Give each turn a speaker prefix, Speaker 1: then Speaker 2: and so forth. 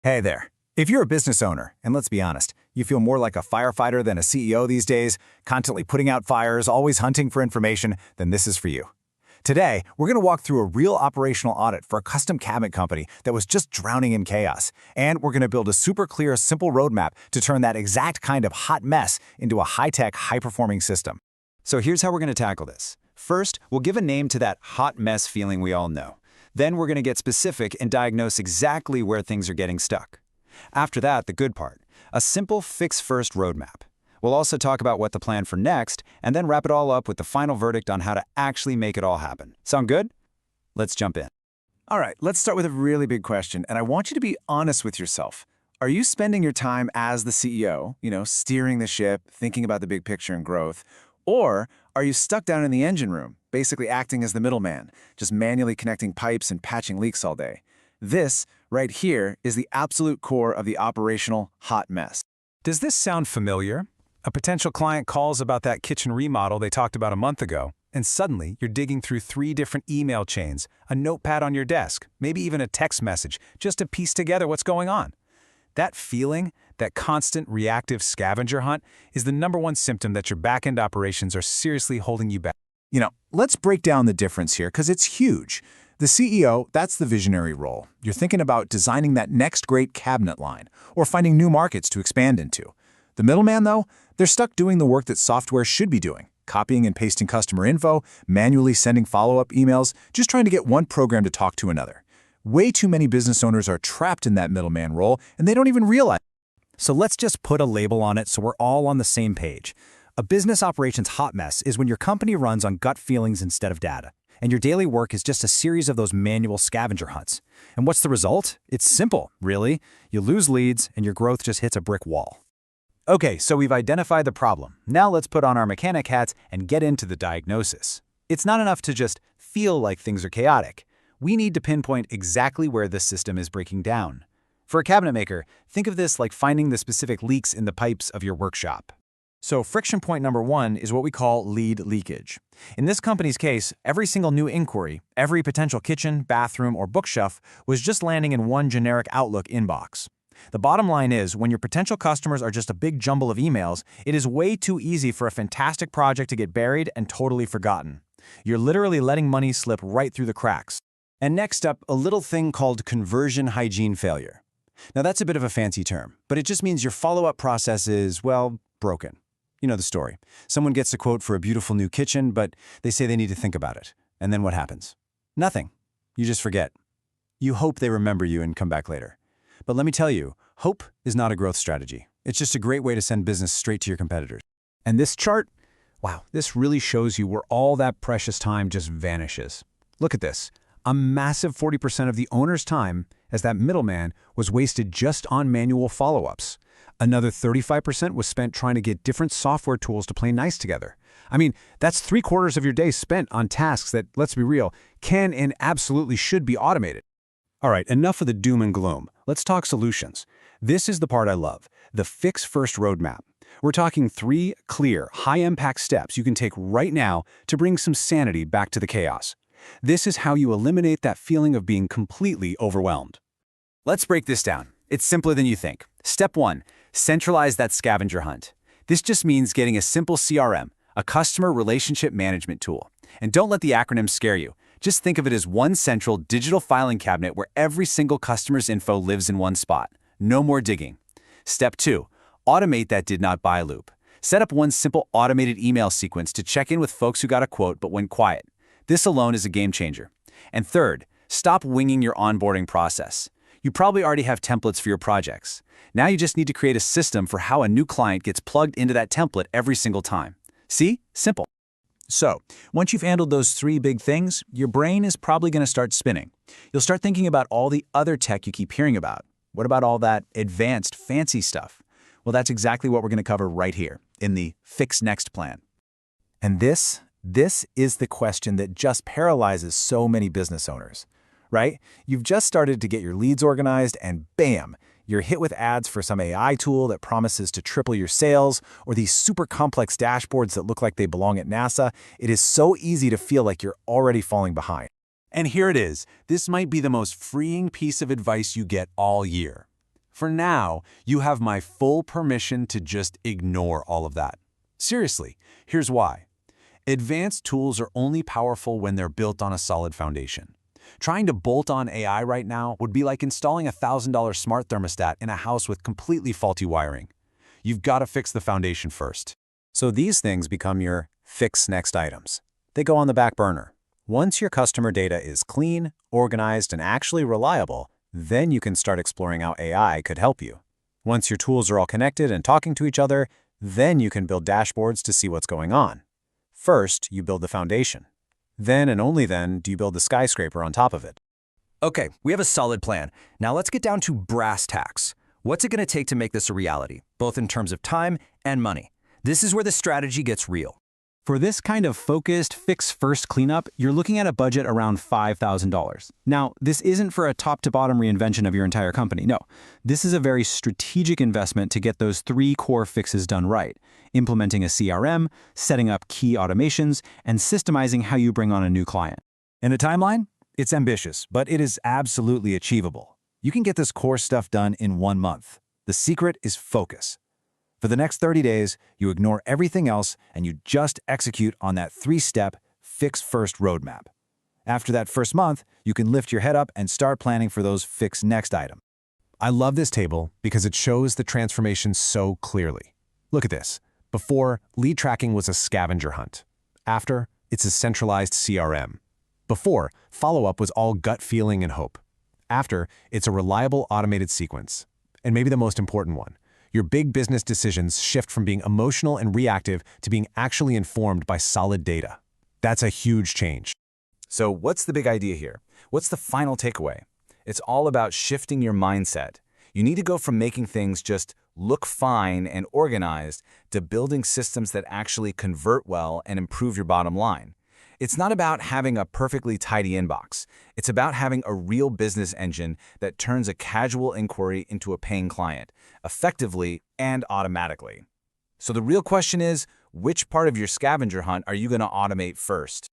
Speaker 1: Hey there. If you're a business owner, and let's be honest, you feel more like a firefighter than a CEO these days, constantly putting out fires, always hunting for information, then this is for you. Today, we're going to walk through a real operational audit for a custom cabinet company that was just drowning in chaos. And we're going to build a super clear, simple roadmap to turn that exact kind of hot mess into a high-tech, high-performing system.
Speaker 2: So here's how we're going to tackle this. First, we'll give a name to that hot mess feeling we all know. Then we're going to get specific and diagnose exactly where things are getting stuck. After that, the good part, a simple fix-first roadmap. We'll also talk about what to plan for next, and then wrap it all up with the final verdict on how to actually make it all happen. Sound good? Let's jump in.
Speaker 1: All right, let's start with a really big question, and I want you to be honest with yourself. Are you spending your time as the CEO, steering the ship, thinking about the big picture and growth, or are you stuck down in the engine room, basically acting as the middleman, just manually connecting pipes and patching leaks all day? This, right here, is the absolute core of the operational hot mess.
Speaker 3: Does this sound familiar? A potential client calls about that kitchen remodel they talked about a month ago, and suddenly you're digging through 3 different email chains, a notepad on your desk, maybe even a text message, just to piece together what's going on. That feeling, that constant reactive scavenger hunt, is the #1 symptom that your back-end operations are seriously holding you back.
Speaker 1: Let's break down the difference here because it's huge. The CEO, that's the visionary role. You're thinking about designing that next great cabinet line or finding new markets to expand into. The middleman, though, they're stuck doing the work that software should be doing, copying and pasting customer info, manually sending follow-up emails, just trying to get one program to talk to another. Way too many business owners are trapped in that middleman role, and they don't even realize it.
Speaker 3: So let's just put a label on it so we're all on the same page. A business operations hot mess is when your company runs on gut feelings instead of data, and your daily work is just a series of those manual scavenger hunts. And what's the result? It's simple, really. You lose leads, and your growth just hits a brick wall. Okay, so we've identified the problem. Now let's put on our mechanic hats and get into the diagnosis. It's not enough to just feel like things are chaotic. We need to pinpoint exactly where this system is breaking down. For a cabinet maker, think of this like finding the specific leaks in the pipes of your workshop.
Speaker 4: So friction point #1 is what we call lead leakage. In this company's case, every single new inquiry, every potential kitchen, bathroom, or bookshelf was just landing in one generic Outlook inbox. The bottom line is, when your potential customers are just a big jumble of emails, it is way too easy for a fantastic project to get buried and totally forgotten. You're literally letting money slip right through the cracks.
Speaker 2: And next up, a little thing called conversion hygiene failure. Now that's a bit of a fancy term, but it just means your follow-up process is, well, broken. You know the story. Someone gets a quote for a beautiful new kitchen, but they say they need to think about it. And then what happens? Nothing. You just forget. You hope they remember you and come back later. But let me tell you, hope is not a growth strategy. It's just a great way to send business straight to your competitors.
Speaker 3: And this chart, wow, this really shows you where all that precious time just vanishes. Look at this. A massive 40% of the owner's time as that middleman was wasted just on manual follow-ups. Another 35% was spent trying to get different software tools to play nice together. I mean, that's 3/4 of your day spent on tasks that, let's be real, can and absolutely should be automated. All right, enough of the doom and gloom. Let's talk solutions. This is the part I love, the fix-first roadmap. We're talking 3 clear, high-impact steps you can take right now to bring some sanity back to the chaos. This is how you eliminate that feeling of being completely overwhelmed.
Speaker 2: Let's break this down. It's simpler than you think. Step 1, centralize that scavenger hunt. This just means getting a simple CRM, a customer relationship management tool. And don't let the acronyms scare you. Just think of it as one central digital filing cabinet where every single customer's info lives in one spot. No more digging. Step 2, automate that did not buy loop. Set up one simple automated email sequence to check in with folks who got a quote but went quiet. This alone is a game changer. And third, stop winging your onboarding process. You probably already have templates for your projects. Now you just need to create a system for how a new client gets plugged into that template every single time. See? Simple.
Speaker 4: So, once you've handled those 3 big things, your brain is probably going to start spinning. You'll start thinking about all the other tech you keep hearing about. What about all that advanced, fancy stuff? Well, that's exactly what we're going to cover right here in the Fix Next plan.
Speaker 1: And this is the question that just paralyzes so many business owners, right? You've just started to get your leads organized and bam, you're hit with ads for some AI tool that promises to triple your sales or these super complex dashboards that look like they belong at NASA. It is so easy to feel like you're already falling behind.
Speaker 2: And here it is. This might be the most freeing piece of advice you get all year. For now, you have my full permission to just ignore all of that. Seriously, here's why. Advanced tools are only powerful when they're built on a solid foundation. Trying to bolt on AI right now would be like installing a $1,000 smart thermostat in a house with completely faulty wiring. You've got to fix the foundation first.
Speaker 1: So these things become your fix next items. They go on the back burner. Once your customer data is clean, organized, and actually reliable, then you can start exploring how AI could help you. Once your tools are all connected and talking to each other, then you can build dashboards to see what's going on. First, you build the foundation. Then and only then do you build the skyscraper on top of it.
Speaker 5: Okay, we have a solid plan. Now let's get down to brass tacks. What's it going to take to make this a reality, both in terms of time and money? This is where the strategy gets real.
Speaker 3: For this kind of focused, fix-first cleanup, you're looking at a budget around $5,000. Now, this isn't for a top-to-bottom reinvention of your entire company. No, this is a very strategic investment to get those 3 core fixes done right: implementing a CRM, setting up key automations, and systemizing how you bring on a new client.
Speaker 4: In a timeline, it's ambitious, but it is absolutely achievable. You can get this core stuff done in 1 month. The secret is focus. For the next 30 days, you ignore everything else and you just execute on that 3-step fix-first roadmap. After that first month, you can lift your head up and start planning for those fix next items.
Speaker 1: I love this table because it shows the transformation so clearly. Look at this. Before, lead tracking was a scavenger hunt. After, it's a centralized CRM. Before, follow-up was all gut feeling and hope. After, it's a reliable automated sequence. And maybe the most important one, your big business decisions shift from being emotional and reactive to being actually informed by solid data. That's a huge change.
Speaker 2: So what's the big idea here? What's the final takeaway? It's all about shifting your mindset. You need to go from making things just look fine and organized to building systems that actually convert well and improve your bottom line. It's not about having a perfectly tidy inbox. It's about having a real business engine that turns a casual inquiry into a paying client, effectively and automatically. So the real question is, which part of your scavenger hunt are you going to automate first?